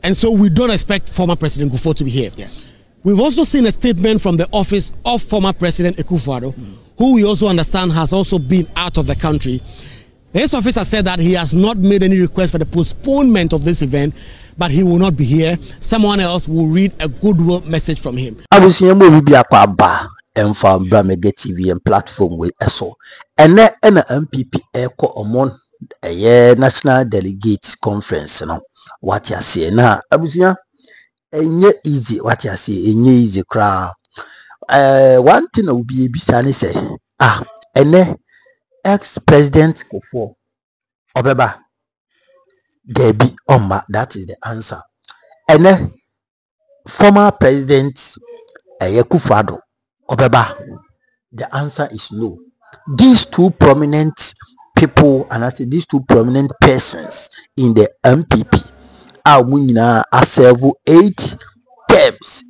And so we don't expect former President Kufuor to be here. Yes. We've also seen a statement from the office of former President Akufo-Addo, who we also understand has also been out of the country. His office has said that he has not made any request for the postponement of this event, but he will not be here. Someone else will read a goodwill message from him. TV and platform with ESO. And then MPP Echo Omon a National Delegates Conference. No, what you say now, Abusia, easy, what you say, easy crowd. One thing will be Bisani say, and then ex-president Kufuor Obeba, there be that is the answer. And then former president Akufo-Addo Obeba, the answer is no. These two prominent people, and I say these two prominent persons in the MPP are serve 8 terms,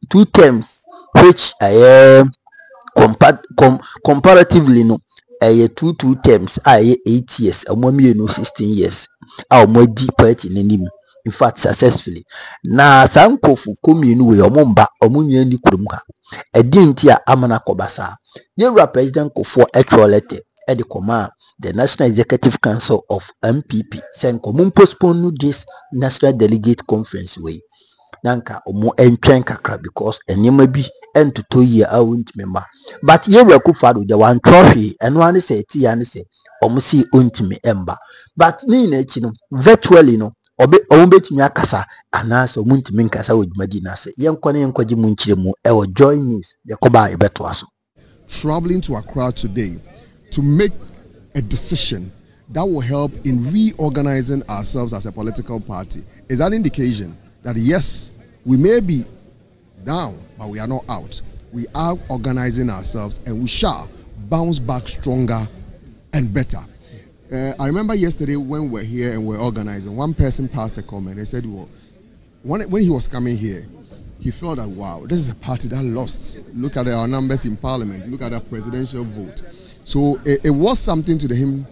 2 terms, which I comparatively no, 2 terms, 8 years, and 16 years, more deeper in enemy. In fact, successfully. Na sankofu kominu we omomba omunye ni kurumka. Edintia amana kobasa. Yewra President Kufuor letter at the command the National Executive Council of MPP saying common postpone this National Delegate Conference way. Nanka omo entren kakra because enyema bi ento to year I won't remember. But Yewra Kufuor the one trophy and one say ti and say omo si untimi emba. But ni na echi no virtually no obe ombetimi akasa anaso muntimi nkasa odumadi na se yenkwane yenkwaji munchire mu ewo Joy News yakoba ebeto aso. Traveling to Accra today to make a decision that will help in reorganizing ourselves as a political party is an indication that yes, we may be down, but we are not out. We are organizing ourselves and we shall bounce back stronger and better. I remember yesterday when we were here and we were organizing, one person passed a comment. They said, well, when he was coming here, he felt that, wow, this is a party that lost. Look at our numbers in parliament. Look at our presidential vote. So it was something to him.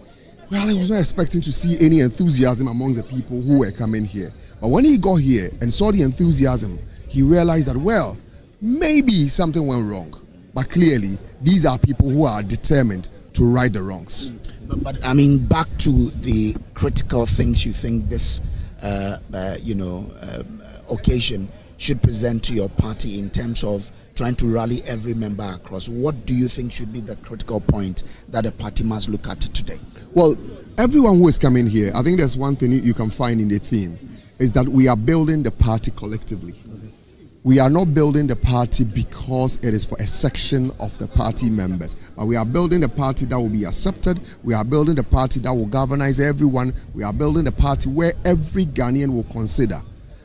Well, he was not expecting to see any enthusiasm among the people who were coming here. But when he got here and saw the enthusiasm, he realized that, well, maybe something went wrong. But clearly, these are people who are determined to right the wrongs. But I mean, back to the critical things you think this, occasion should present to your party in terms of trying to rally every member across. What do you think should be the critical point that the party must look at today? Well, everyone who is coming here, I think there's one thing you can find in the theme, is that we are building the party collectively. We are not building the party because it is for a section of the party members. But we are building the party that will be accepted. We are building the party that will galvanize everyone. We are building the party where every Ghanaian will consider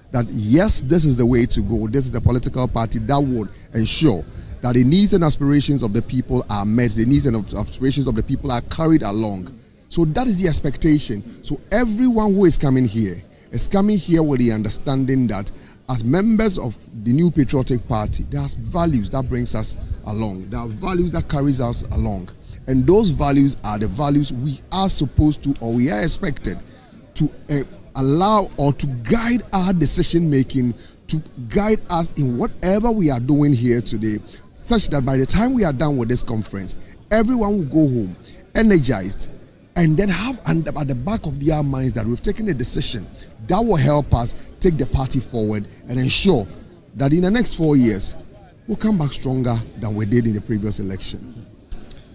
that yes, this is the way to go. This is the political party that would ensure that the needs and aspirations of the people are met. The needs and aspirations of the people are carried along. So that is the expectation. So everyone who is coming here with the understanding that as members of the New Patriotic Party, there are values that brings us along. There are values that carries us along. And those values are the values we are supposed to, or we are expected to allow or to guide our decision making, to guide us in whatever we are doing here today, such that by the time we are done with this conference, everyone will go home energized and then have at the back of their minds that we've taken a decision that will help us take the party forward and ensure that in the next 4 years, we'll come back stronger than we did in the previous election.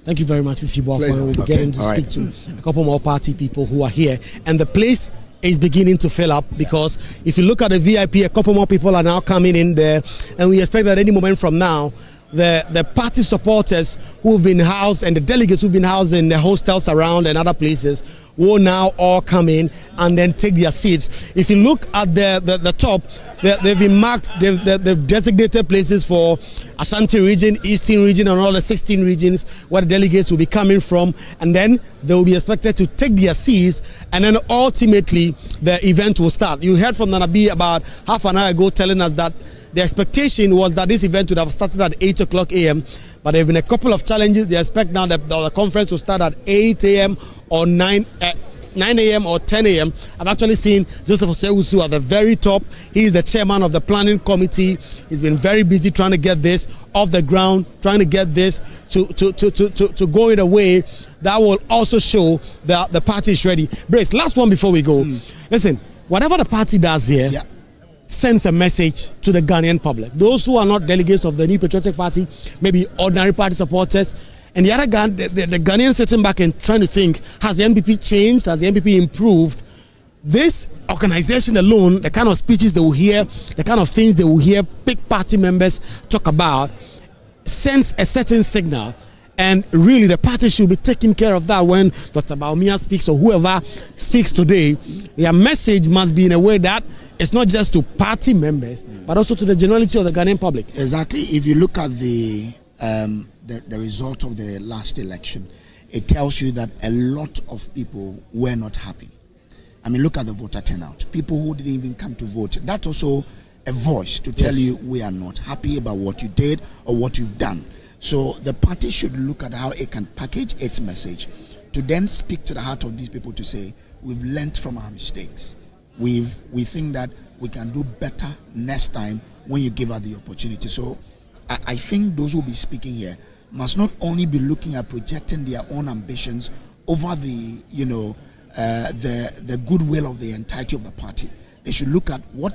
Thank you very much, Fifi Boafo. We'll be getting to speak to a couple more party people who are here. And the place is beginning to fill up because if you look at the VIP, a couple more people are now coming in there. And we expect that any moment from now, the party supporters who've been housed and the delegates who've been housed in the hostels around and other places will now all come in and then take their seats. If you look at the top, they've been marked, they've designated places for Ashanti region, Eastern region, and all the 16 regions where the delegates will be coming from, and then they will be expected to take their seats, and then ultimately the event will start. You heard from Nanabi about half an hour ago telling us that the expectation was that this event would have started at 8 o'clock a.m., but there have been a couple of challenges. They expect now that the conference will start at 8 a.m. or 9 9 a.m. or 10 a.m., I've actually seen Joseph Osei-Owusu at the very top. He is the chairman of the planning committee. He's been very busy trying to get this off the ground, trying to get this to go in a way that will also show that the party is ready. Brace, last one before we go. Listen, whatever the party does here, sends a message to the Ghanaian public. Those who are not delegates of the New Patriotic Party, maybe ordinary party supporters, and the other the Ghanaians sitting back and trying to think, has the NPP changed? Has the NPP improved? This organization alone, the kind of speeches they will hear, the kind of things they will hear big party members talk about, sends a certain signal. And really, the party should be taking care of that when Dr. Bawumia speaks or whoever speaks today. Their message must be in a way that it's not just to party members, but also to the generality of the Ghanaian public. Exactly. If you look at the result of the last election, it tells you that a lot of people were not happy. I mean, look at the voter turnout. People who didn't even come to vote. That's also a voice to tell you we are not happy about what you did or what you've done. So the party should look at how it can package its message to then speak to the heart of these people to say, we've learned from our mistakes. We think that we can do better next time when you give us the opportunity. So I think those who will be speaking here must not only be looking at projecting their own ambitions over the, the goodwill of the entirety of the party. They should look at what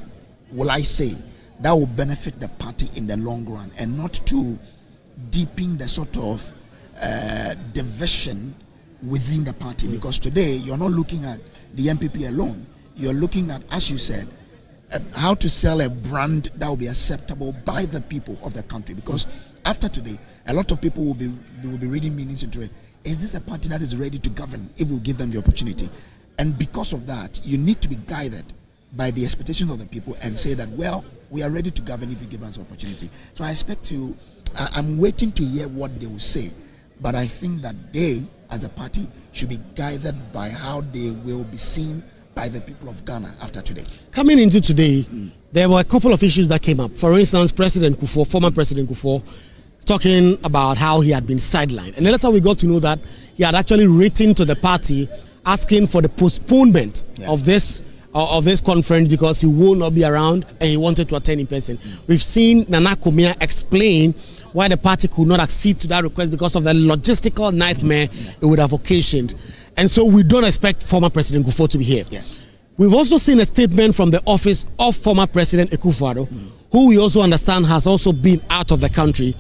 will I say that will benefit the party in the long run, and not to deepen the sort of division within the party. Because today you're not looking at the NPP alone. You're looking at, as you said, how to sell a brand that will be acceptable by the people of the country. Because after today, a lot of people will be reading meanings into it. Is this a party that is ready to govern if we give them the opportunity? And because of that, you need to be guided by the expectations of the people and say that, well, we are ready to govern if you give us the opportunity. So I expect to, I'm waiting to hear what they will say. But I think that they, as a party, should be guided by how they will be seen by the people of Ghana after today. Coming into today, there were a couple of issues that came up. For instance, President Kufuor, former President Kufuor, talking about how he had been sidelined. And later we got to know that he had actually written to the party asking for the postponement of this conference because he will not be around and he wanted to attend in person. We've seen Nana Kumia explain why the party could not accede to that request because of the logistical nightmare it would have occasioned. And so we don't expect former President Kufuor to be here. Yes. We've also seen a statement from the office of former President Akufo-Addo, who we also understand has also been out of the country.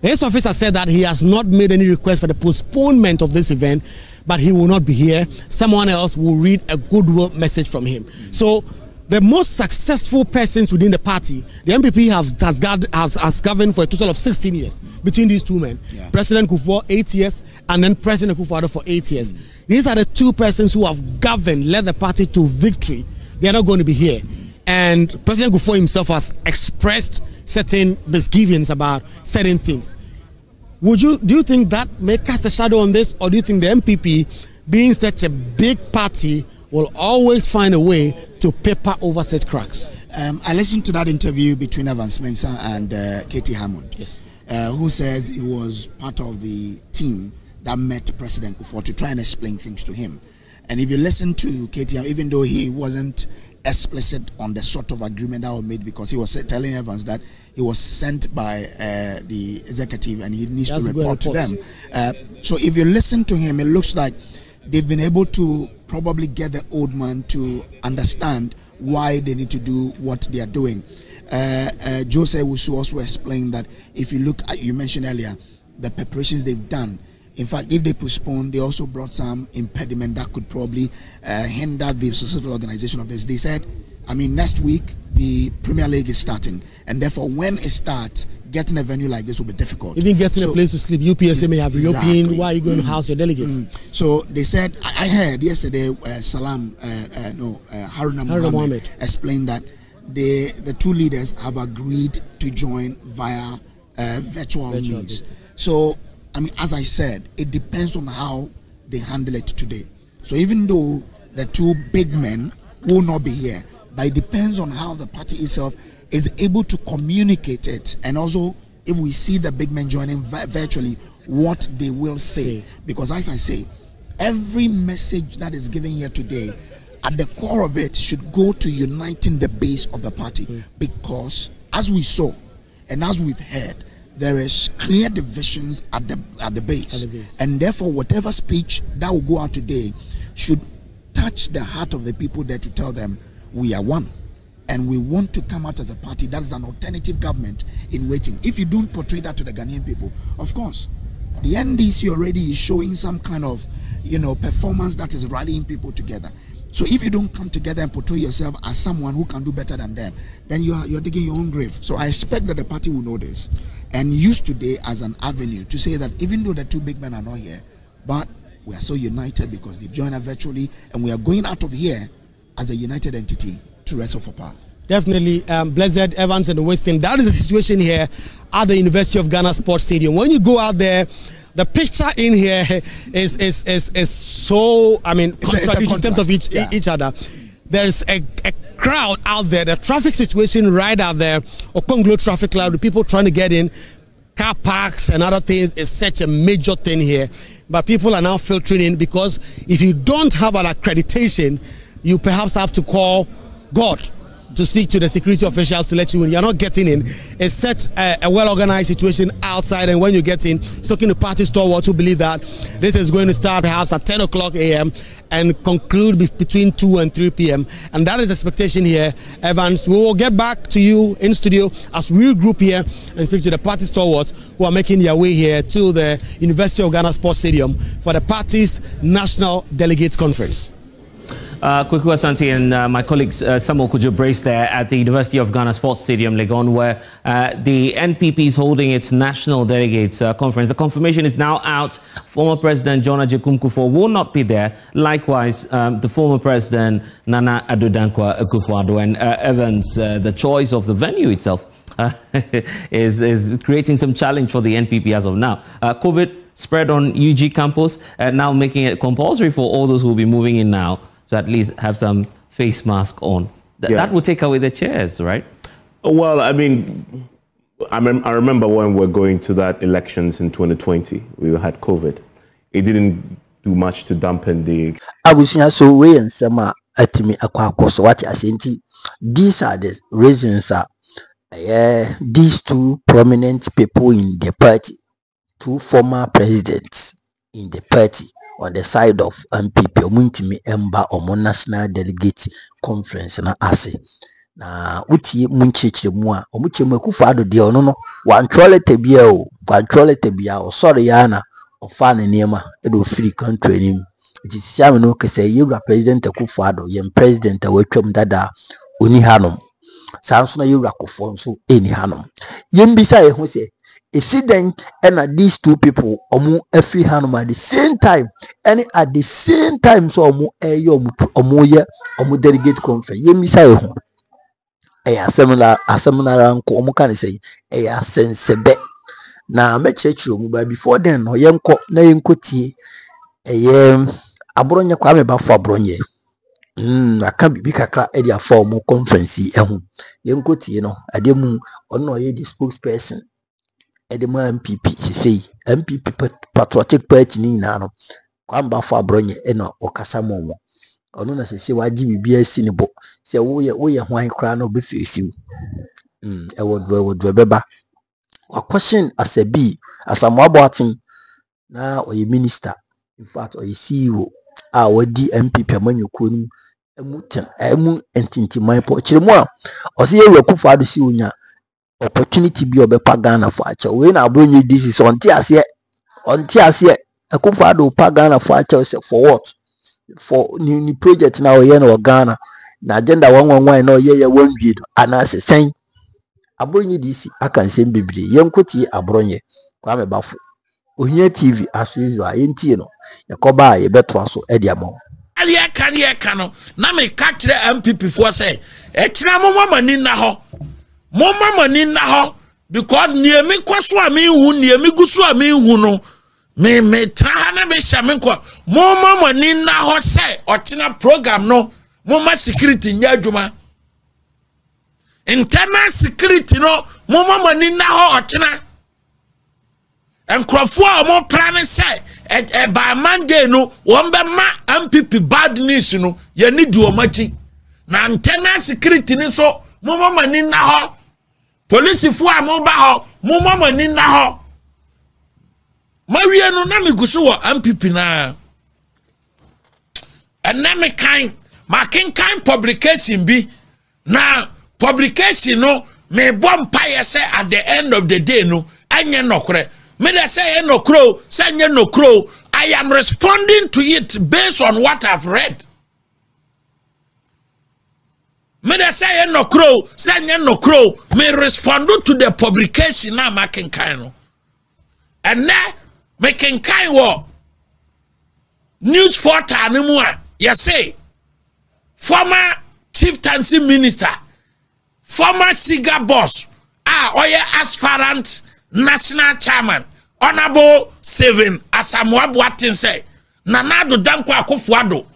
His office has said that he has not made any request for the postponement of this event, but he will not be here. Someone else will read a goodwill message from him. So the most successful persons within the party, the NPP has governed for a total of 16 years between these two men. President Kufuor, 8 years, and then President Akufo-Addo for 8 years. These are the two persons who have governed, led the party to victory. They are not going to be here. And President Kufuor himself has expressed certain misgivings about certain things. Do you think that may cast a shadow on this, or do you think the NPP, being such a big party, will always find a way to paper over such cracks? I listened to that interview between Evans Mensah and Katie Hammond, who says he was part of the team that met President Kufuor to try and explain things to him. And if you listen to Katie, even though he wasn't explicit on the sort of agreement that was made, because he was telling Evans that he was sent by the executive and he needs to report to them. So if you listen to him, it looks like they've been able to probably get the old man to understand why they need to do what they are doing. Joseph Owusu also explained that if you look at, you mentioned earlier, the preparations they've done. In fact, if they postpone, they also brought some impediment that could probably hinder the successful organization of this. They said, I mean, next week, the Premier League is starting. And therefore, when it starts, getting a venue like this will be difficult. Even getting a place to sleep, UPSA may have reopened. Why are you going to house your delegates? So they said, I heard yesterday, Haruna Mohammed explained that the two leaders have agreed to join via virtual means. So, I mean, as I said, it depends on how they handle it today. So even though the two big men will not be here, but it depends on how the party itself is able to communicate it. And also, if we see the big men joining virtually, what they will say. Because as I say, every message that is given here today, at the core of it, should go to uniting the base of the party. Because as we saw and as we've heard, there is clear divisions at the base. And therefore, whatever speech that will go out today should touch the heart of the people there to tell them we are one. And we want to come out as a party that is an alternative government in waiting. If you don't portray that to the Ghanaian people, of course, the NDC already is showing some kind of, performance that is rallying people together. So if you don't come together and portray yourself as someone who can do better than them, then you're digging your own grave. So I expect that the party will know this and use today as an avenue to say that even though the two big men are not here, but we are so united because they've joined us virtually, and we are going out of here as a united entity to wrestle for power. Definitely, Blessed, Evans and the West Team. That is the situation here at the University of Ghana Sports Stadium. When you go out there, the picture in here is so, contradictory in terms of each other. There's a crowd out there, the traffic situation right out there, Okonglo traffic cloud, the people trying to get in, car parks and other things is such a major thing here. But people are now filtering in because if you don't have an accreditation, you perhaps have to call God to speak to the security officials to let you in. You're not getting in. It's such a well-organized situation outside, and when you get in, talking to party stalwarts who believe that this is going to start perhaps at 10 o'clock a.m. and conclude between 2 and 3 p.m. And that is the expectation here, Evans. We will get back to you in studio as we regroup here and speak to the party stalwarts who are making their way here to the University of Ghana Sports Stadium for the party's National Delegates Conference. Kweku Asante and my colleagues Samuel Kujo Brace there at the University of Ghana Sports Stadium, Legon, where the NPP is holding its National Delegates Conference. The confirmation is now out. Former President John Agyekum Kufuor will not be there. Likewise, the former President Nana Addo Dankwa Akufo-Addo. And Evans, the choice of the venue itself is creating some challenge for the NPP as of now. COVID spread on UG campus, now making it compulsory for all those who will be moving in now to at least have some face mask on. That would take away the chairs, right? Well, I mean, I remember when we were going to that elections in 2020, we had COVID. It didn't do much to dampen the... So we and Sama atimi akwa what I say. These are the reasons these two prominent people in the party, two former presidents in the party, on the side of MPP, Omuntimi Emba Omo National Delegate Conference na ase. Na uti munchichi mwa, omuchi Akufo-Addo de ono wan trole tebia o sorry yana ofane niema edo free country nim. It is siame no kese yewra President Akufo-Addo yem president awatwam dada oni hanom. Sanso na yewra Akufo nso eni hanom. Yembisa ye ho se then and these two people omu every hanom at the same time, and at the same time so omu delegate conference yemisa ye ho seminar anko omu kan say sensebe na mechechiro mu ba before then no yenko na yenkotie abronye kwa mebafo abronye aka bibi kakra e dia for omu conference ehu yenkotie no ademu ono ye the spokesperson Edema MPP, she say MPP Patriotic Party ni nano. Kwamba for abronye eno okasa momo. Ono na se waji bibia si ne bo. Se wo ye hwan kra no be fesi. Ewo beba. Wa question as a B as a Boateng na oye minister. In fact oye CEO a wadi MPP amanyuko nim emu entinti man po chiremu a o se ye Akufo-Addo si onya opportunity be obepa Ghana for acha we na abronye this is on tiase Akufo-Addo pa Ghana for acha for what for new project now here na Ghana na agenda 111 na ye one bid anase sen abronye this aka nsem bebre yenkoti abronye kwa mebafo ohia TV as usual yentie no yakoba ye beto aso ediamo aliye kan no na me ka kire MPP fo say e kira momamani na ho because niemi kwaso ami hu niemi gusu ami hu no me tra na be shame ko momamani na ho say otina program no moma security nya adwuma internal security no momamani na ho otina enkrofo a mo plan say by Monday no one be ma MPP bad news no ye need do omachi na antenna security ni so mo mani na ho police fu a mo ba ho mo mani na ho mawie no na me guso wo MPP na and na me kind making kind publication bi na publication no me bomb pie say at the end of the day no anye nokre me dey say no crow say anye no crow I am responding to it based on what I've read. Me dey say no crow say anye no crow me respond to the publication na making kind no and na making kind wo news portal animu a you say former chieftaincy minister former Siga boss oye aspirant national chairman honorable Stephen Asamoah Boateng say Nanado Danko Akufo-Addo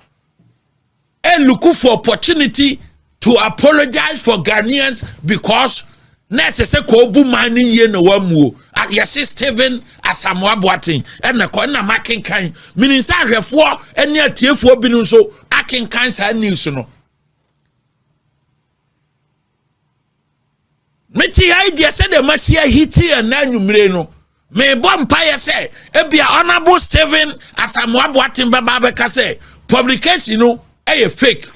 look for opportunity to apologize for Ghanaians because necessary ko bu mani ye no wamu yes Stephen Asamoah Boateng na ko na making kan meaning say hwefo ene atiefo binu so akenkan sa news no meti idea say the masia hiti and nanumre no me bompa ye say ebia honorable Stephen Asamoah Boateng baba beka say publication no fake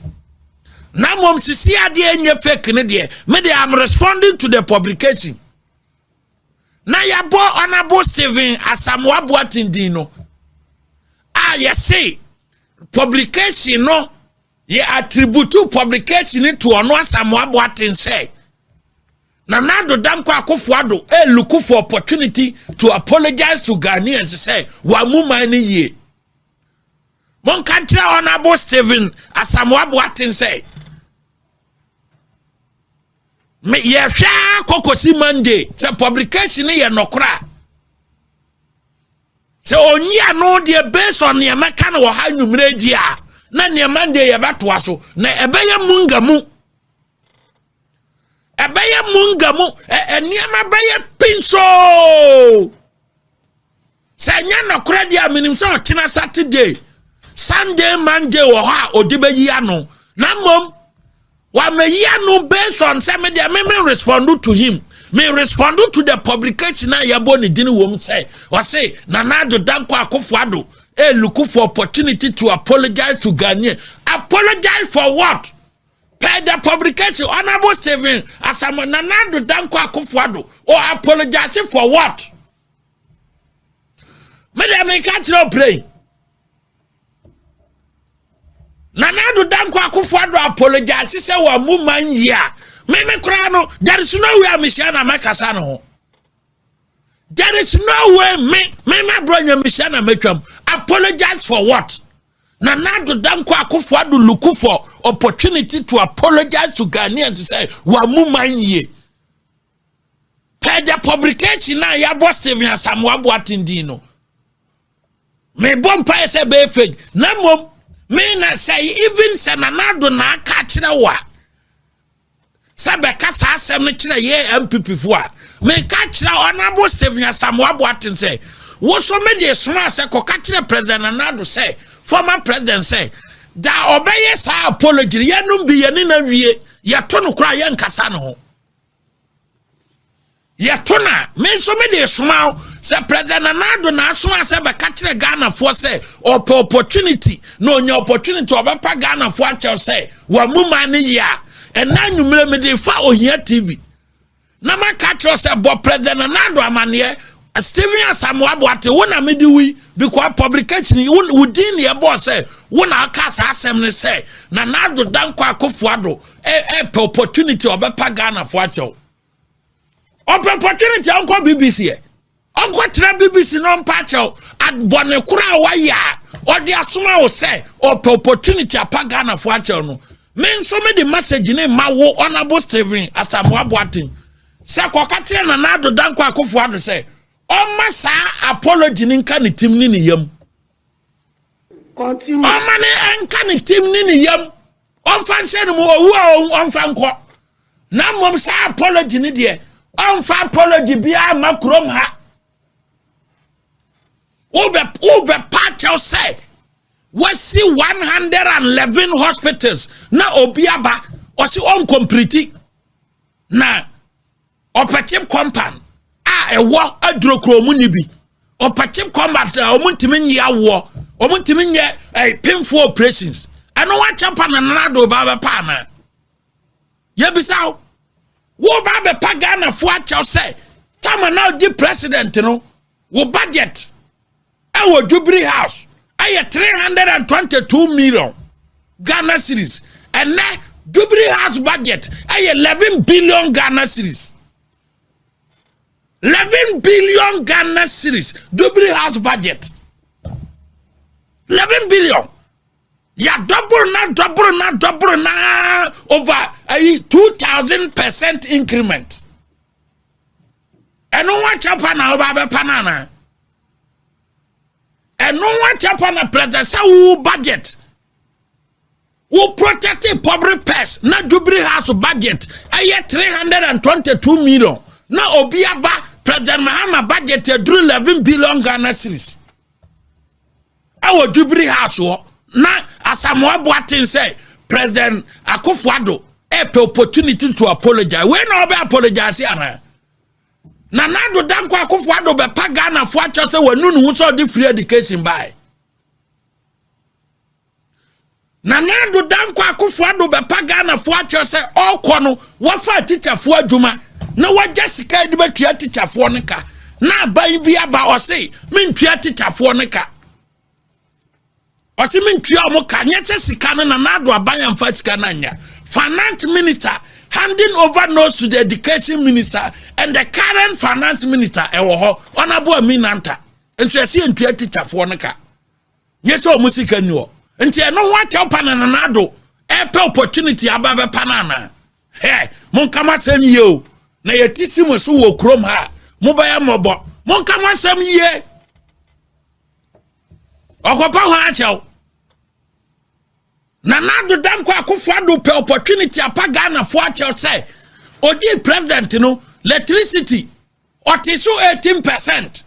na mom sisi ade enye fake ne de me dey am responding to the publication na ya bo honorable Stephen Asamoah Boateng din no you say publication no ye attribute to publication to ono Asamoah Boateng say Nanado Danko Akufo-Addo look for opportunity to apologize to Ghanaians say wa mu mani ye mon country honorable Stephen Asamoah Boateng say me ye hwa kokosi Monday say publication ye nokra say onya no de based on ye meka no ha nwumre dia na ne Monday ye batoa so na ebeye mungamu ebeye mungamu eniama beye pinso say nya nokra dia minim say ochina Saturday Sunday Monday wo ha odibeyi ano na mom wa me yanu based on say me dey me respond to him me respond to the publication na yabo ni dini wom say wa say Nanado Danko Akufo-Addo look for opportunity to apologize to Ghana. Apologize for what? Per the publication honorable Stephen Asamoah Nanado Danko Akufo-Addo or apologize for what? Me dey make catch no play. Nanado Danko Akufo-Addo apologize say wa mu man ya me kra no there is no way Michelle Amakasa no there is no way me brother Michelle Ametwam apologize for what? Nanado Danko Akufo-Addo look for opportunity to apologize to Ghanaians say wa mu man ye per the publication na ya boss Stephen Asamoah Boateng dino me bompa say be fake na mom me na say even say Nanado na aka kire wa sabe ka sa asem ne kire ye MPP fo a me ka kire honorable Stephen Asamoah Boateng say wo so me dey soma say ko ka kire president Nanado say former president say da obeye sa apology ye no bi ye ne na wie ye to no kra ye nkasa no ho ye to na me so me dey soma say president Nanado na soma say be ka kire Ghana fo say opportunity no nya opportunity obepa Ghana fo a say wa mu man ya and na nwumre me dey fa ohia TV na ma ka kire say bo president Nanado amane Stephen Asamoah Boateng wona me di wi because publication within your boss say wona aka sa asem ne say Nanado Danko Akufo-Addo opportunity obepa Ghana fo a opportunity onko BBC onko tra BBC no mpacho at bone kura wa ya odi asoma wo say opportunity apa Ghana fo a no men so me the message ne ma wo honorable Stephen Asamoah Boateng say ko ka tire Nanado Danko Akufo-Addo say o ma sa apology ni nka ne tim ni yam continue o ma ne nka ne tim ni yam on fan say no owu on fan ko na mom sa apology ni de on fa apology bia makrom ha Ube patch say we see 111 hospitals na obiaba or see complete na opachip compound ewo adrokro munibi opachip compound omuntimi ya wo omuntimi ye painful operations eno wa chapa na nado baba pa na ye bisaw wo baba pa Ghana fo acha say tama now the president no wo budget our Jubilee House, I 322 million Ghana cedis, and now Jubilee House budget, I 11 billion Ghana cedis. 11 billion Ghana cedis, Jubilee House budget. 11 billion. Yeah, double na over a 2,000% increment. And no one chapa na over panana. And no one Japan president say who budget who protect public purse na Jubilee House budget aye 322 million na obiaba President Mahama budget drew 11 billion Ghana cedis our Jubilee House na Asamoah Boateng say President Akufo-Addo opportunity to apologize when no be apologize ana na nado danko Akufo-Addo be pa Ghana fo acho se wanu nu so di free education by na nado danko Akufo-Addo be pa Ghana fo acho se okono wa fa teacher fo adwuma na wa jasika di be tua teacher fo ne ka na ban bia ba o se men tua teacher fo ne ka o se men tua mo ka nya se sika na nado aban amfa sika na nya finance minister handing over notes to the education minister and the current finance minister honorable Aminanta and so see into a teacher for naka yes o musika ni o nti e no wa tell panana nado e opportunity ababa panana hey mon kama sem ye na yetisi mo so wo krom ha mo ba ya mobo mon kama sem ye okopa ho achew na nado danko Akufo-Addo pe opportunity apa Ghana fo achew say oji president no electricity otiso 18%.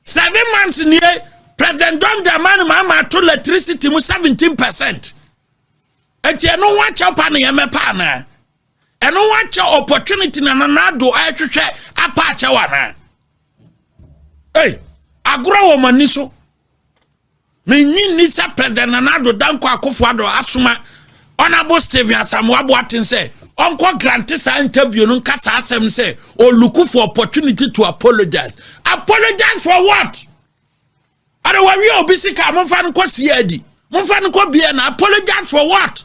7 months near President John Dramani Mahama to electricity mu 17%. Eti eno wa cha pa na yeme pa na. Eno wa cha opportunity na nado ahwehwe apa acha wana. Hey, agora wo mani so. Me nyi sa President Nado danko Akufo-Addo asuma honorable Stephen Asamoah Boateng say uncle granted sa interview no kasa asem say o look for opportunity to apologize. Apologize for what? Are we obisika mo fa nko siadi. Mo fa nko bia na apologize for what?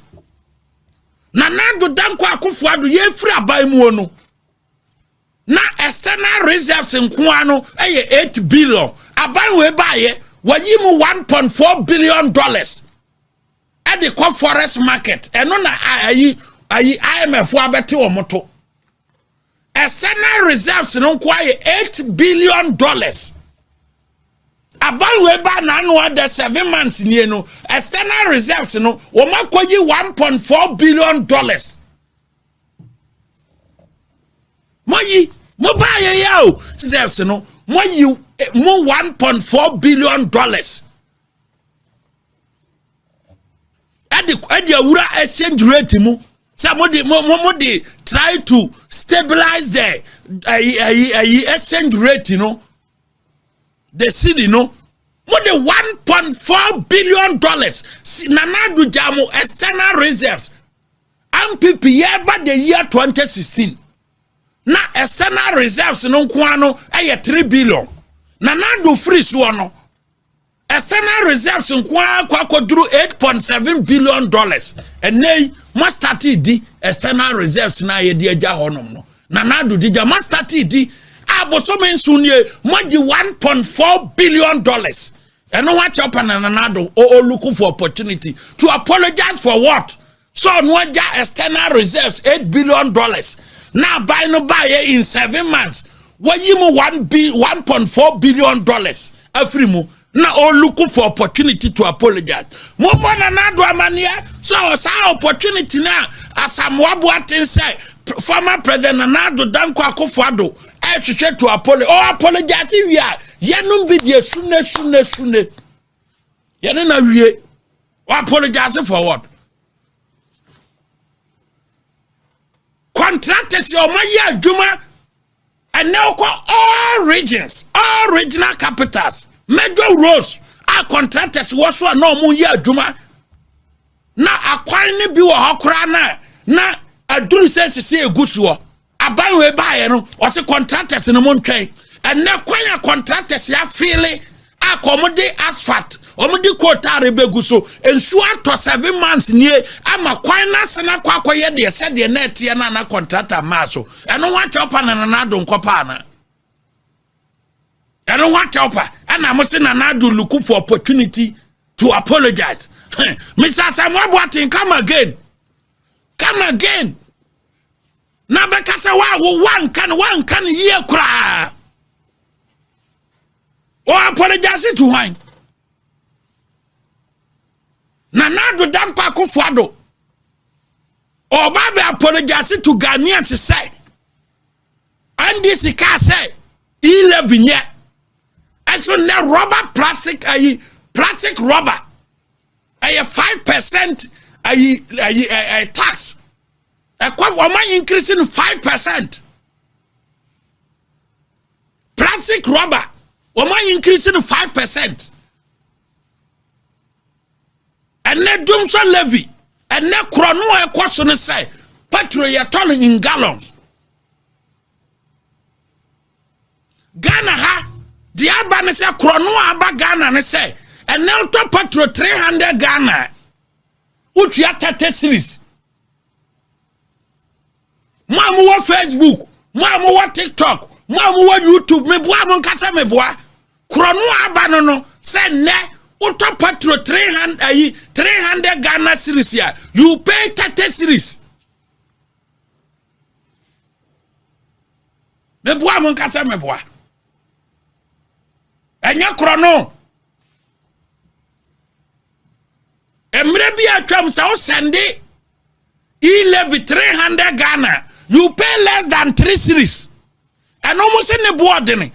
Na Nado danko Akufo-Addo ye free abai mu no. Na external reserves nko ano 8 billion. Abai we baye wayimu 1.4 billion dollars at the forest market and on ayi IMF wabeti omoto external reserves no kwaye 8 billion dollars aban we ba na no other 7 months nie no external reserves no wo makoyi 1.4 billion dollars moyi mo ba ye yawo reserves no moyi more 1.4 billion dollars. At the Ura exchange rate, somebody try to stabilize the exchange rate, you know, the city, you know, more than 1.4 billion dollars. Nanadu Jamu external reserves. MPP by the year 2016. Na external reserves no kwano 3 billion. Nanado free suono external reserves kwa drew 8.7 billion dollars and nay must start di external reserves na ye di aja honom no Nanado dija must start di aboso mensunye more than 1.4 billion dollars and no watch up and Nanado or looking for opportunity to apologize for what so no external reserves 8 billion dollars now buy no buy in 7 months. Wayimu 1.4 billion dollars afrimu na all looking for opportunity to apologize. Mo bona Nado amania so sa opportunity na Asamoah Boateng say former President Nado danko Akufo-Addo to apologize. Oh apologize we are Yanum be the sooner. Yanina we apologize for what? Contractors your my Juma and now all regions, all regional capitals, major roads are contractors was one no more year Juma. Na acquiring be a na a do sense say a goosua. A banwe buyer was a contractors in a moon train. And now quite a contractors ya feeling accommodate asphalt. Omudi quota rebeguso and swan to 7 months near. I'm a quina sana quacoya de said the net yana contractor maso. And no one chopper and another copana. I don't want chopper and I must another look for opportunity to apologize. Mr. Samuel Boatin, come again. Now because one can year cry. Or apologize to wine. Nanado Dampa Kufuado. Or Baba apologize to Ghanaians to say. And this car say 11 yet. And so now rubber plastic rubber. A 5% a tax. A quite woman increasing 5%. Plastic rubber. Woman increasing 5%. And then Dumso levy. And then Chrono a question say, petrol you're telling in gallons. Ghana ha, the Alban say Chrono aba Ghana and say, and now to petrol 300 Ghana. Which you 30 series. Mamu wa Facebook, mamu wa TikTok, mamu wa YouTube, me boa mon kasa me boa. Chrono aba no say ne auto petrol 300 Ghana series here. You pay 30 series. Me boa mon kasa me boa. Enya chrono. Emre bi atwam sa o send e-levy 300 Ghana. You pay less than 3 series. And almost in the board. And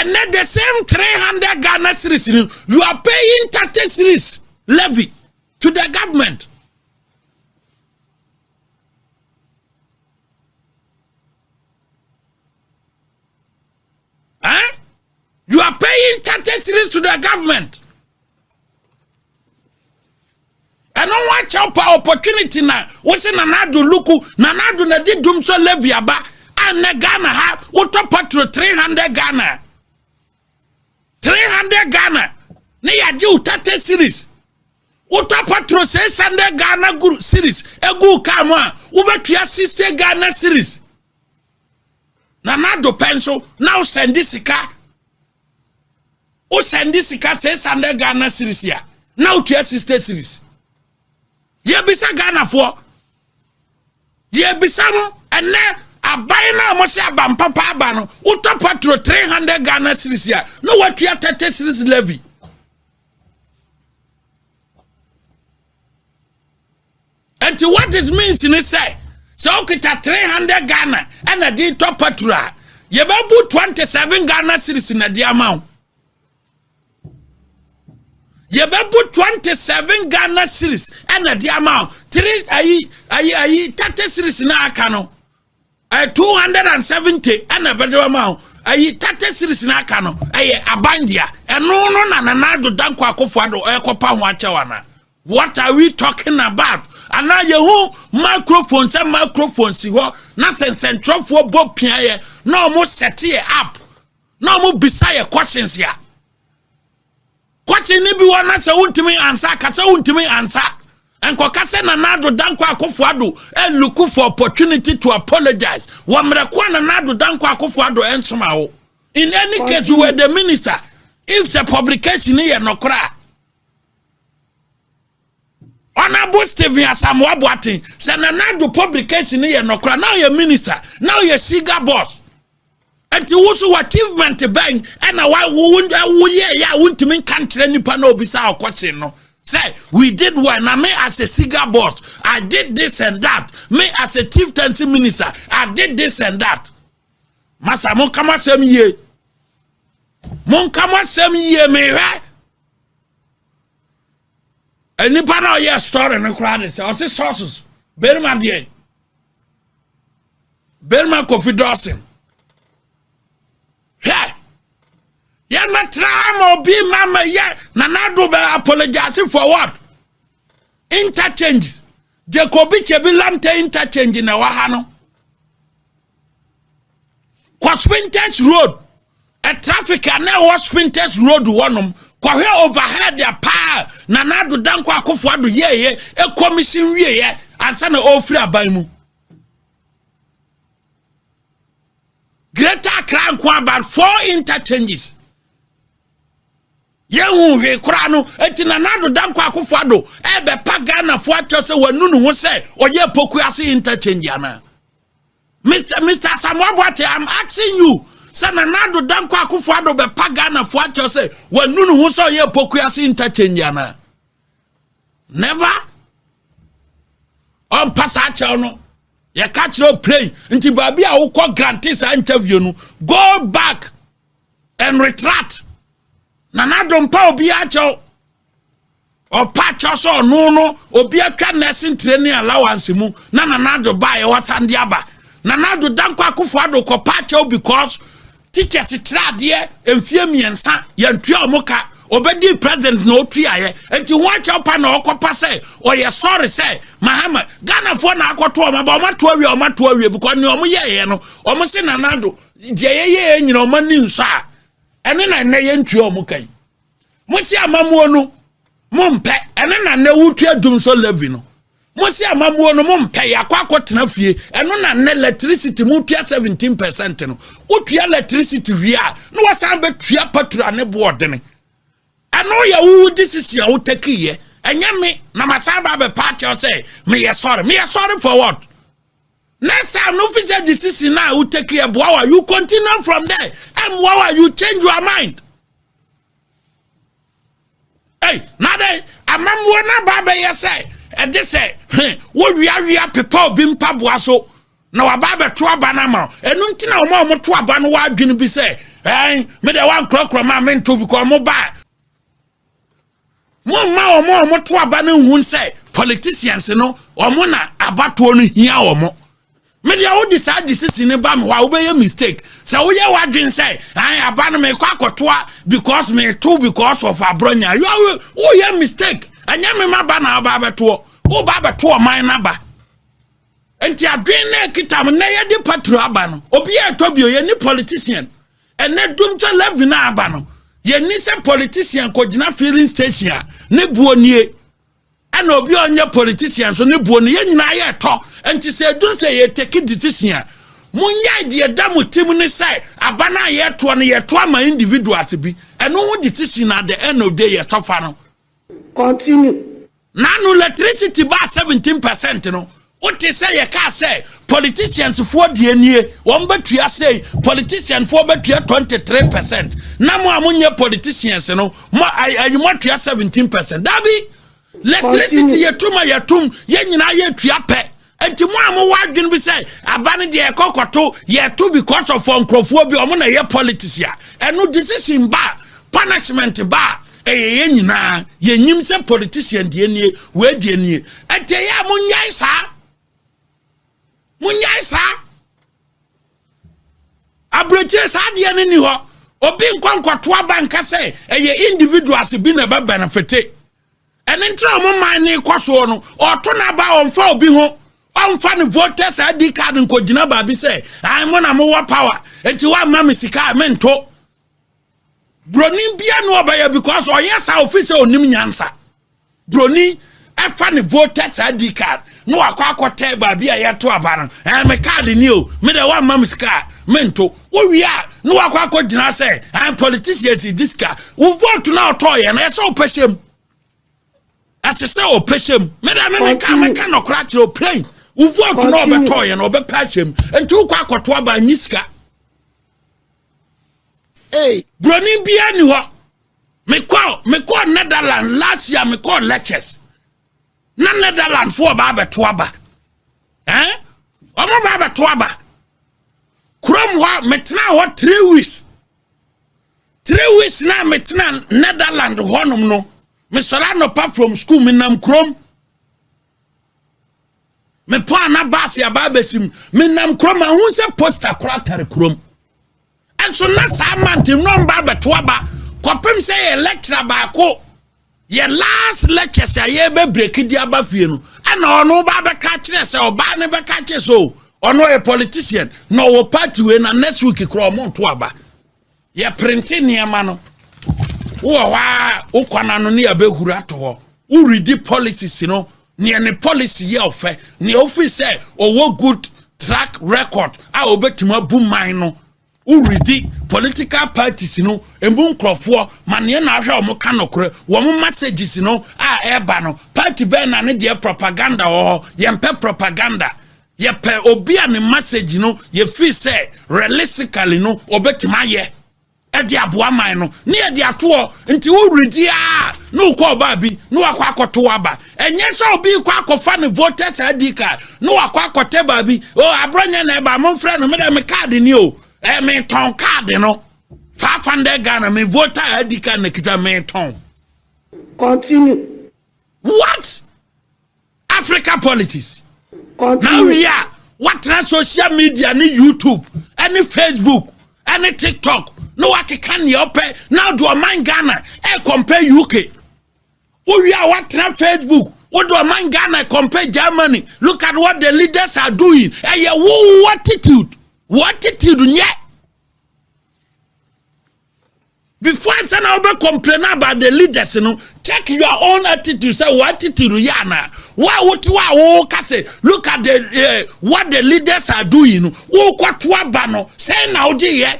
then the same 300 Ghana series, you are paying 30 series levy to the government. Huh? You are paying 30 series to the government. And no one chop opportunity na. What's in Nanadu Luku, Nanadu na di dumso levy aba, and na Ghana ha, auto petrol 300 Ghana. 300 Ghana. Ne ya di 30 series. Auto petrol 600 Ghana series. Egu kama, ubetuya 60 Ghana series. Nanadu pencil, now send this car. O send this car 600 Ghana series here. Now to 60 series. Ye bisa Ghana for ye bisa no ene abai na mo se abam papa aba no uto petrol 300 Ghana series ya no what you 30 series levy. And what this means in say so okita 300 Ghana and a di top petrol ye be bu 27 Ghana series in the amount. You better put 27 Ghana series and the amount 30 series in Akano. 270 and a better amount. 30 series in Akano. Abandia. And no nanado danko akofado ekopa wachawana. What are we talking about? And now you microphones and microphones nothing central for Bob Pierre. No more set here up. No more beside questions here. Question ni bi wana se untimi answer kasa untimi answer enko kase Nanado Danko Akufo-Addo look for opportunity to apologize wamrekwa Nanado Danko Akufo-Addo ensoma wo. In any case you were the minister if the publication here no kra Honorable Stephen Asamoah Boateng say Nanado publication here no kra now you're minister now you're Siga boss. And to also achievement bank and why won't mean country any panel beside question no. Say we did one. I me as a cigar boss, I did this and that. Me as a chieftaincy minister, I did this and that. Masamo kama semi ye. mon kama sem ye me hwe enipa na ye story no kra de say o se sources berma de berma Kofi Dawson he ye matra ma obi mama ye Nanado be apologize for what interchanges Jacobi chebi lamte interchange na wa ha no kwa Spinters Road a traffic and now Spinters Road one kwa overhead their power Nanado dan kwa Akufo-Addo ye e commission wie ye ansa na ofri aban mu Greater Accra kwa about 4 interchanges Yehu we kura no eti Nanado dan kwa Akufo-Addo e be pa Ghana fo atwa se wanu no ho se oye poku ase interchange ana Mr. Samuel Boate, I'm asking you say Nanado dan kwa Akufo-Addo be pa Ghana fo atwa se wanu no ho se oye poku ase interchange ana never on pass acha no ye catch no play nti baby a wo grant sa interview no go back and retract Nanado mpa obi acho o pacho so no obi atwa nursing training allowance mu na Nanado buy wasande aba Nanado dan kwa Akufo-Addo ko pacho because tickets trade emfie miensa yantua omoka obedi president no tuaye enti watch up na okopa say oye sorry say Mahama Ghana for na akoto o ma ba o mato awie because ne omo ye no omo se Nanado je ye nyina o mani nso a ene na ne ye ntua omo kai mo si amamuo no mo mpe ene na ne wutu adum so levy no mo si amamuo no mo mpe yakwa tena fie eno na ne electricity mo tua 17% no wutu electricity wi a no wasan be tua patura ne board ne eno ya wu decision ya utekiye enye me na masaba be party say me sorry for what next time no fit decision na utekiye boa you continue from there and wow you change your mind hey now they amamuo na ba be ye say e dey say wo wia pepa obi mpa boa so na wa ba be to aba na ma enu ntina o mo to aba no wa adwene bi say me dey wan krokro ma me nto bi ko mo ba mo to aba na hu say politicians no omo na abato no hia omo me dey wo decide decision ne ba me wa wo be mistake say wo ye wadwen say aba no me kwakotoa because me too because of abronya you wo ye mistake anya me ma ba na aba beto wo ba beto man na ba enti adwen na kitam na ye de patro aba no obi e to bi o ye ni politician ene dumcha level na aba no ye ni se politician ko gina filling station ne buonie ana obi onye politician so ne buonie ye nyina ye to enti se dun se ye take decision munya de damu tim ne say aba na ye to no ye to ama individuals bi eno ho decision at the end of the day ye tofa no continue nanu electricity ba 17% no what say ye ka say politicians for the enie won betua say politicians for betua 23% na mo amunye politicians no mo ayumatua 17% dabi electricity yetum ye nyina ye tua pe enti mo am wadwen bi say abane de ekokoto ye to because of onkrofo bi omo na ye politician eno decision ba punishment ba ye nyina ye nyim say politician de enie we de enie enti ya munyai sa abreche sa de ene ni ho obi nkwankoto abanka say ye individuals bi na ba benefit ene ntra mo man ni kwaso no oto na ba onfa obi ho onfa ni voters ID card nko gina ba bi say ai mo na mo wa power enti wa ma misika mento broni bia no obaya because oyesa officer onim nyansa broni efa ni voters ID card no akwa ba bia ye to aba no me card ni o me de wa ma misika mento wo wi a no akwa gina say am politicians this car wo vote na otoye na ese opeshem ase se opeshem me da me ka no kra kire plane wo vote na obetoye na obepashem enti wo kwa akoto aba nyiska hey broni bia ni ho me call Netherlands last year me call lectures na Netherlands for ba beto aba omo ba beto aba krom ho metna ho 3 weeks 3 weeks na metena Netherlands honum no me sora no pa from school me nam krom me po ana bus ya ba besim me nam krom ahun se poster kratare krom enso na sa mantim no mba beto aba kopem se ye lecturer ba ko ye last lecture se ye be break di aba fie no ana ono ba be ka kire se oba ne be ka kire so ono a politician no wo party we na next week kro mo to aba ye printing niema no wo wa ukwana no ne abehuru ato ho wo read policies no ne policy ye ofe ne office say owo good track record a obetima bu man no wo read political parties no embu nkrofo mane na ahwe omo kanokre wo mo messages no a eba no party be na ne de propaganda ho ye mpe propaganda ye pe obi a ne message no ye feel say realistically no obetima ye edi aboa man no ne edi ato nti wo redi a no ko ba bi no akwa akoto aba enye so obi kwa akofa ne voters ID card no akwa akote ba bi o abronya na eba mo frɛ no me dem card ni o me ton card no 500 Ghana me voter ID card na kita me ton. Continue. What? Africa politics. Continue. Now we are what na social media ni YouTube any Facebook any TikTok no what can you pay now do a man Ghana compare UK. We are what na Facebook what do a man Ghana compare Germany. Look at what the leaders are doing. What attitude? What attitude yet? Before I say complain about the leaders, you know, check your own attitude. Say what attitude yana? What say? Look at the what the leaders are doing. What bano? Say now, dear.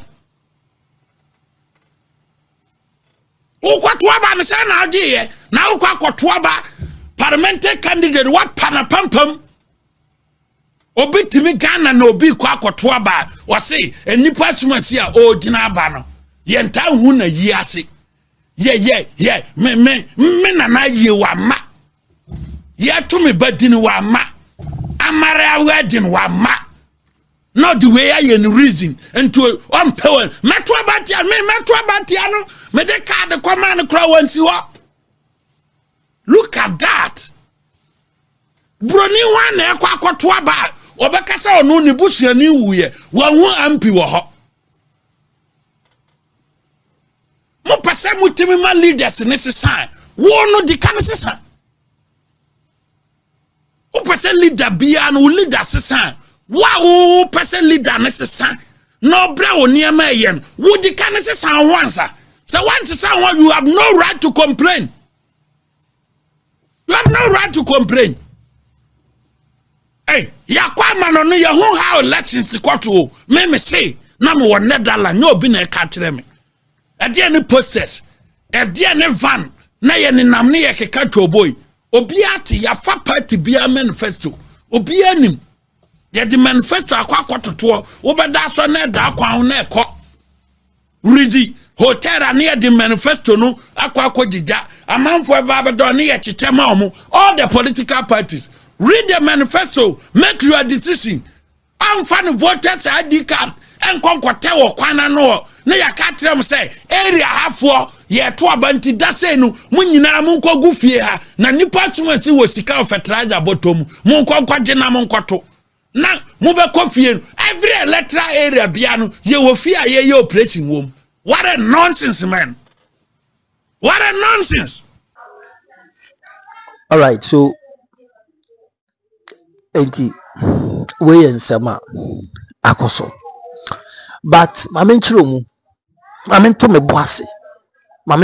What bano? Say now, dear. Now what parliamentary candidate? What panapampam? Obi timi Ghana no obi kwa ba wase enipa sumasia o dina ba no yenta hu na yi ase ye me na yi wa ma ye to me badin wa ma amara wedding wa ma not the way I any reason into on power metro batia no me de card command kra wansi wa. Look at that broni one e kwa akoto ba obekasa onu ni busuani wuye wanhu ampi wo ho mo pese mutimi ma leaders ne sesan wo no di kan sesan o pese leader bia no leader sesan wo pese leader ne sesan no bra wo niam ayen wo di kan sesan wansa so once sesan you have no right to complain. You have no right to complain. Hey, ya kwa mano no ya hu how elections kwato me say na me won Netherlands no obi na ka kire me e de ne posters e de ne van na ye ne nam ne ye keka to boy obi ate ya fa party bia manifesto obi anim ye the manifesto akwa kototo wo be da so na da akwa ho na ekọ ready hotel and near the manifesto no akwa akojija amanfo eba be do ne ye chichema omo all the political parties. Read the manifesto, make your decision. I'm fan voters ID card and conquer or kwana no. Na ya katrem say area half for ye to abanti da say no munyina munko gu fie ha na nipa tuma si wo sika fertilizer bottom munko kwaje na munko to na mu be kofie every electoral area bia no ye wo fie a ye operation wom. What a nonsense, man. What a nonsense. All right, so enti we ensema akoso but mame nchiro mu mame nto me boase na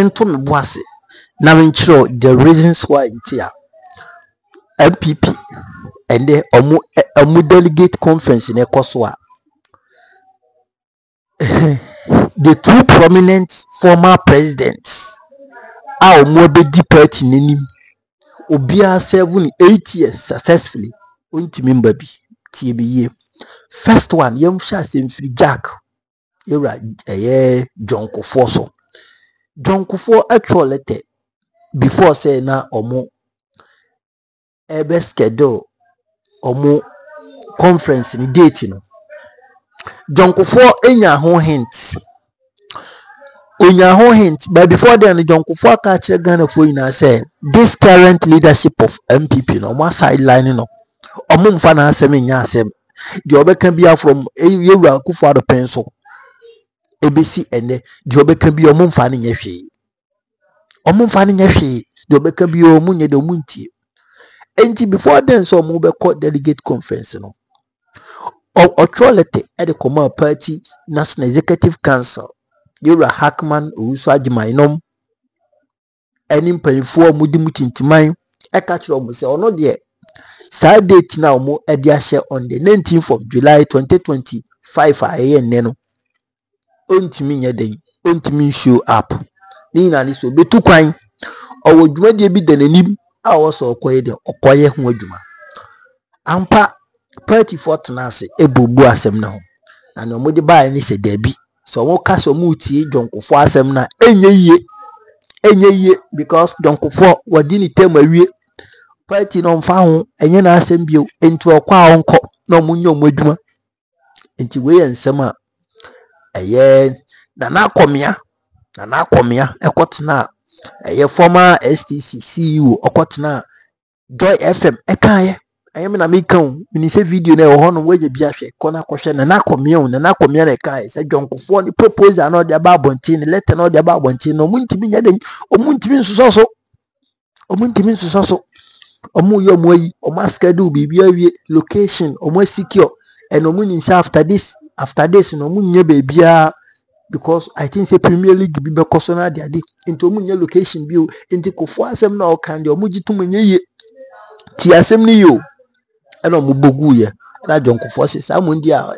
me nchiro the reasons why ntia MPP and the omu delegate conference in Ekosoa the two prominent former presidents a omu obedi party nenim obia 7-8 years successfully untimimba bi tie first one yam sha semfiri Jack era John Kufuor actual letter before say na omo ebe schedule omo conference ni date no John Kufuor enya ho hint onya ho hint, but before then John Kufuor catch Ghana for you say this current leadership of MPP no more sideline no omumfa na asem nya asem the obeka bia from Yewura Kufuor pencil ebesi ene the obeka bia omumfa ne nya hwe the obeka bia omunye de omuntie enti before then so omu be call delegate conference no authority at the Common Party National Executive Council Yewura Hackman Owusu Agyeman any mpanyinfoɔ mu di mu tintiman ɛka kyerɛ ɔmo sɛ ɔno deɛ saa date na ɔmo ɛde ahyɛ on the 19th of July 2025 a ɛyɛ nnɛ no ontimi nyɛ den ontimi show up ne nyinaa ne so betu kwan ɔwɔ dwumadie bi da n'anim a ɔsɔ ɔkɔyɛ de ɔkɔyɛ ho adwuma ampa party for tenase ebubu asɛm na ho na ne ɔmo de bae ne sɛ dabi so ɔmo ka so ɔmo tie John Kufuor asɛm na enye yie because John Kufuor wadi ni tem awie party no mfa ho enye na asɛm bio enti ɔkwa onko na ɔmo nyɛ ɔmo adwuma enti we ensɛm a ɛyɛ na akomia ɛkɔtena ɛyɛ former STC CEO ɔkɔtena Joy FM ɛkaayɛ ɛyɛ me na me kan ni se video na ɛwɔ hɔ no waje bia hwɛ kɔna kɔhwɛ na akomia na ɛkaayɛ sɛ John Kufuor ni proposal na ɔde aba abɔnten letter na ɔde aba abɔnten no muntimi nya den omuntimi nsuso so omu yo mo yi omu schedule bibi awie location omu secure and omu nim say after this no omu nya bebia because I think say Premier League bi be koso na de ade into omu nya location bi o into Kufuor asem na o kan de omu gitum nya ye ti asem ni yo and omu bogu ye na John Kufuor say sa mo ndi a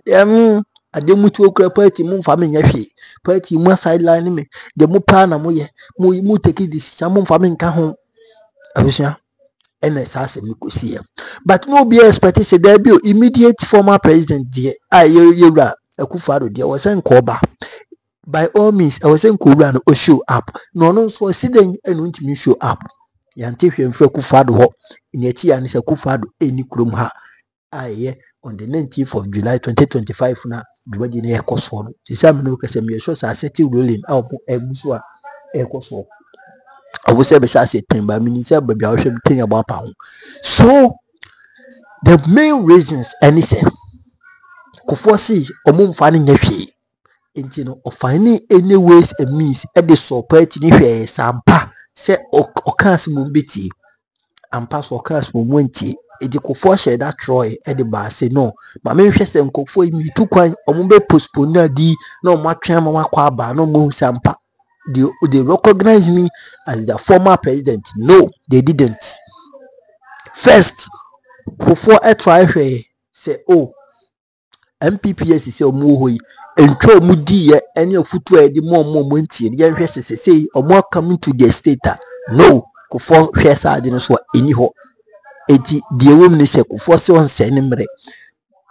ade mutu okra party mu mfa me nya hwe party mu sideline me de mu pa na mo ye mu take this mu mfa me nka ho abusia ene sa se mi kosi but no be expect say there be immediate former president there Yewura Akufo-Addo there was en koba by all means I was en kowura no o show up no so siden enu ntimi show up yante hwe mfra Akufo-Addo ho ne ti ya ne se Akufo-Addo eni krom ha on the 19th of July 2025 na dwadi na ekoso no sisa me no kase me show sa seti rolling a omo eguso a ekoso I will say be say September minister baby I should think about pound. So the main reasons any say Kufuor see omo mfa ne nya hwe enti no o find any ways and means e dey support ni hwe saba say okas mo beti ampa so okas mo monti e dey Kufuor share that Troy e dey ba say no ma me hwe say Kufuor mi tu kwan omo be postpone na di na omo atwen ma kwa aba no mo sampa. They recognize me as the former president. No, they didn't. First, before I try to say, oh, MPPS say omuhoi, entro mudi any of foot where the more monty, the say or more coming to the state. No, Kufuor shares are didn't so anyhow. The woman is a Kufuor on Senimre.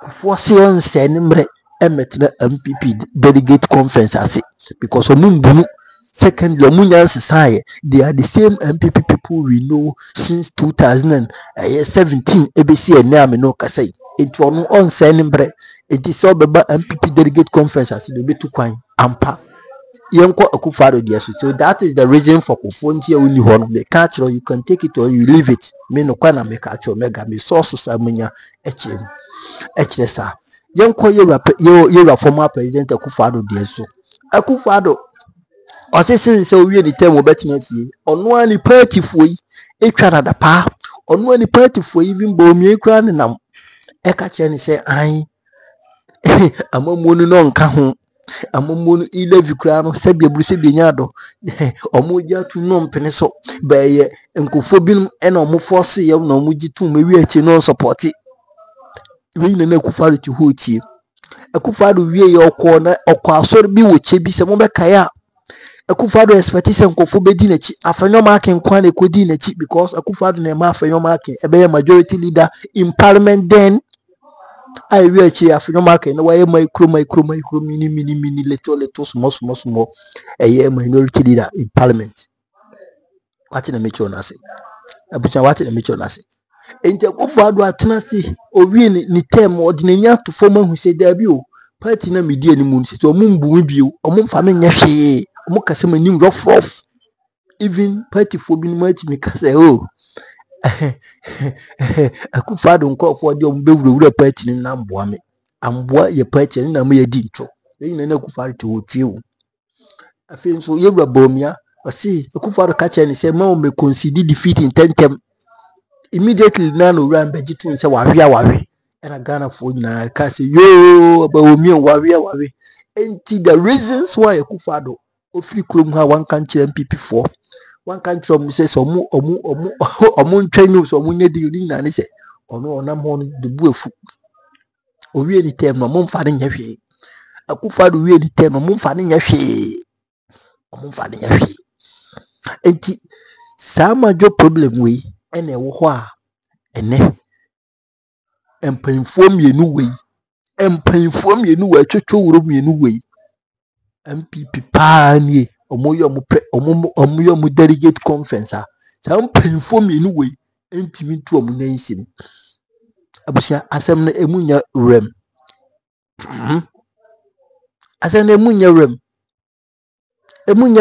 Kufuor on Senimre, emet MPP delegate conference as it because Omumbunu. Secondly, they are the same MPP people we know since 2017. ABC and now no Kasai. It was on sending bread. It is all about MPP delegate conference as the bit to coin ampa. Yanko Akufo-Addo dear. So that is the reason for Kufuor only one. The culture you can take it or you leave it. Me no kwana me culture mega me source samanya HSA. Yanko Yewura former president Akufo-Addo dear. So Akufo-Addo or say so we the term betina fie ono ani party foi etwa na da pa ono ani party foi even bo mi ekura ne nam e ka che ni say an amamonu no nka ho amamonu ile vikura no se biaburu se bienya do omo gya tu no mpene so ba ye nkofo binum e na omo force ye na omo gitu mawi achi no support we na Akufo-Addo ti ho tie Akufo-Addo wie ye okọ na okọ asori bi wo che bi se mo be kaya Akufo-Addo expect say nkofo be di na chi afenyo makin kwa na kodi na chi because Akufo-Addo na ma afenyo makin e be majority leader in parliament then I we chi afenyo makin na waye micro mini little small a minority leader in parliament. What in the metro na say abucha what in the metro na say enti Akufo-Addo atena say o wi ni term ordinary to former who say there be o party na media ni mu so omo mbu bio omo mfa me nya hwe mo kase manim rough even party for bi mati me kase oh Akufo-Addo nkofo de om bewurawura party ni na mboa me amboa ye party ni na me yedi ncho yin na Akufo-Addo te otie o afi nso yewura bomia ose Akufo-Addo ka che ni se ma o me concede defeat in tentem immediately na no ran begitin se wahwe era Ghana fo nyina ka se yo ba omi wahwe enti the reasons why Akufo-Addo ofiri krom ha one country MPP for one country mu say so mu ntwanyu so mu nyedi ni na ne se ono onam ho de buafu o wie ni tem no mo mfa ne nyehwe Akufo-Addo wie ni tem no mo mfa ne nyehwe enti sama jo problem we ene wo ho a ene empanfo mienu we twetwo wuro mienu we MPP pani omo delegate conference a sa empanfo mienu we entimi tu omo nansi abusia asem na emunya rem asem na emunya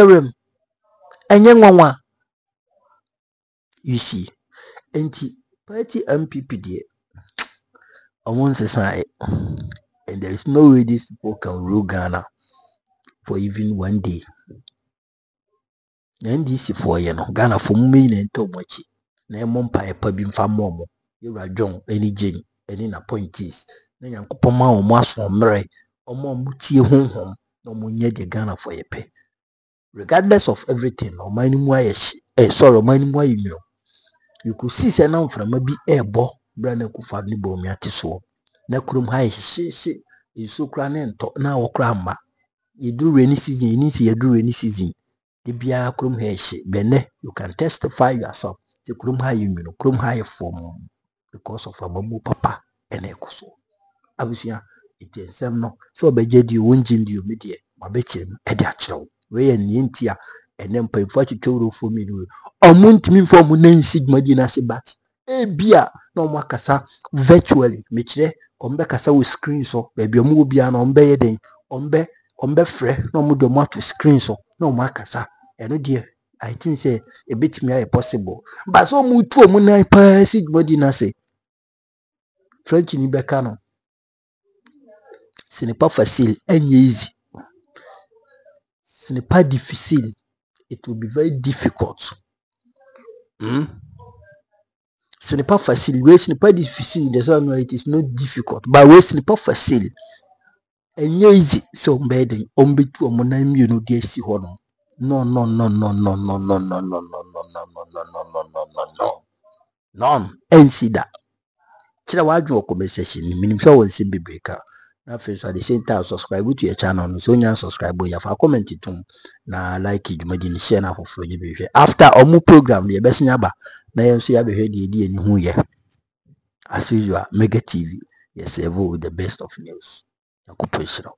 rem enye nwanwa you see enti party MPP there omo nsesa and there is no way these people can rule Ghana for even one day. And this for Ghana for me and to much. Na mompa e pa bi mfa momo. You John any Jane any appointees. Na yankopoma o maso mre omo mutie honhom no munye de Ghana for ye pe. Regardless of everything, no mani mu mani mu ayino. You could see say na mframa bi ebo bra na Akufo-Addo ni bo mi ate so. Na kurum ha hye isu kra ne nto na wokra ma. Yedu rainy season, yedu rainy season. Dibia kurum ha hye bene you can testify yourself. The kurum ha yimino, kurum ha form because of abamu papa ene ekoso. Abusia itensem no so obejedi wonjindi o medie mabekirem ede akyerew. We yen ntia ene mpamfo atwetwo fo mi no. Omuntimi mfo mu nansi dmadi na se bat. Bia na omo akasa virtually mekire ombe kasa wo screen so baby omo bia na ombe yeden ombe frɛ na omo do mo to screen so na omo akasa eno de I think say a bit me possible but so mu tu omo na pa si dmadi na se French ni beka no ce n'est pas facile and easy. Ce n'est pas difficile. It will be very difficult. Ce n'est pas facile. Oui, ce n'est pas difficile. No, it is not difficult. But oui, ce n'est pas facile. And easy. So bad. On be to a monam, you know, dear see one. No. None. And see that. Chira waju conversation. Minimum so one simple breaker. Now first at the same time subscribe to your channel. So you subscribe you have comment it na like it you share na for free. After omu program the best nyaba na yen so ya be hwe de eni hu ye. As usual Mega TV yes ever with the best of news. Yakupeshiro.